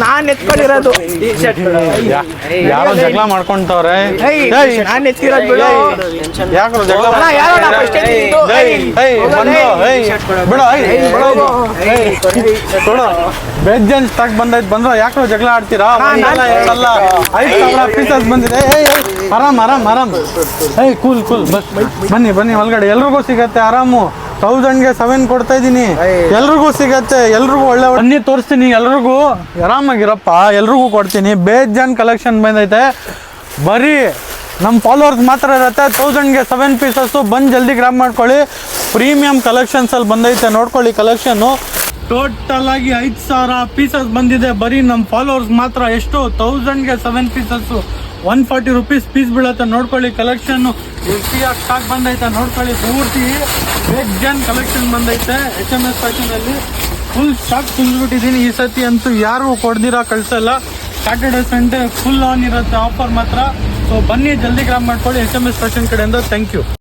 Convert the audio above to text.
ನಾನ್ ಎತ್ಕೊಂಡಿರೋದು ಯಾರೋ ಜಗಳ ಮಾಡ್ಕೊಂತವ್ರೆ. ನಾನ್ ಎತ್ತಿರೋದು ಬಿಡು. ಯಾಕೋ ಜಗಳ ಬೇಜನ್ ಸ್ಟಾಕ್ ಬಂದ್ರು ಯಾಕೋ ಜಗಳ ಆಡ್ತೀರಾ? 5,000 ಪೀಸಸ್ ಬಂದಿದೆ. ಆರಾಮ್ ಆರಾಮ್ ಆರಾಮ್. ಕೂಲ್ ಕೂಲ್ ಬನ್ನಿ ಬನ್ನಿ ಒಳಗಡೆ. ಎಲ್ರಿಗೂ ಸಿಗತ್ತೆ ಆರಾಮು. 1000ಗೆ 7 ಕೊಡ್ತಾ ಇದೀನಿ. ಎಲ್ರಿಗೂ ಸಿಗತ್ತೆ. ಎಲ್ರಿಗೂ ಒಳ್ಳೆ ಬನ್ನಿ ತೋರಿಸ್ತೀನಿ. ಎಲ್ರಿಗೂ ಆರಾಮಾಗಿರಪ್ಪ. ಎಲ್ರಿಗೂ ಕೊಡ್ತೀನಿ. ಬೇಜಾನ್ ಕಲೆಕ್ಷನ್ ಬಂದೈತೆ. ಬರೀ ನಮ್ಮ ಫಾಲೋವರ್ಸ್ ಮಾತ್ರ ಇರುತ್ತೆ. 1000ಗೆ 7 ಪೀಸಸ್ಸು. ಬಂದು ಜಲ್ದಿ ಗ್ರಾಬ್ ಮಾಡ್ಕೊಳ್ಳಿ. ಪ್ರೀಮಿಯಂ ಕಲೆಕ್ಷನ್ಸ್ ಅಲ್ಲಿ ಬಂದೈತೆ, ನೋಡ್ಕೊಳ್ಳಿ ಕಲೆಕ್ಷನ್ನು. ಟೋಟಲ್ ಆಗಿ 5,000 ಪೀಸಸ್ ಬಂದಿದೆ. ಬರೀ ನಮ್ಮ ಫಾಲೋವರ್ಸ್ ಮಾತ್ರ. ಎಷ್ಟು? 1000ಗೆ 7 ಪೀಸಸ್ಸು. 140 ರೂಪೀಸ್ ಪೀಸ್ ಬೀಳುತ್ತೆ. ನೋಡ್ಕೊಳ್ಳಿ ಕಲೆಕ್ಷನ್ನು. ಎಷ್ಟಿಯಾಗಿ ಸ್ಟಾಕ್ ಬಂದೈತೆ ನೋಡ್ಕೊಳ್ಳಿ. ಪೂರ್ತಿ ಬೇಜಾನ್ ಕಲೆಕ್ಷನ್ ಬಂದೈತೆ. HMS ಫ್ಯಾಷನ್ ಅಲ್ಲಿ ಫುಲ್ ಸ್ಟಾಕ್ ತುಂಬಿಬಿಟ್ಟಿದ್ದೀನಿ. ಈ ಸತಿ ಅಂತೂ ಯಾರು ಕೊಡ್ದಿರಾ ಕಳ್ಸಲ್ಲ. ಸ್ಯಾಟರ್ಡೆ ಸಂಡೇ ಫುಲ್ ಆನ್ ಇರುತ್ತೆ ಆಫರ್ ಮಾತ್ರ. ಸೊ ಬನ್ನಿ ಜಲ್ದಿ ಗ್ರಾಬ್ ಮಾಡ್ಕೊಳ್ಳಿ HMS ಫ್ಯಾಷನ್ ಕಡೆಯಿಂದ. Thank you.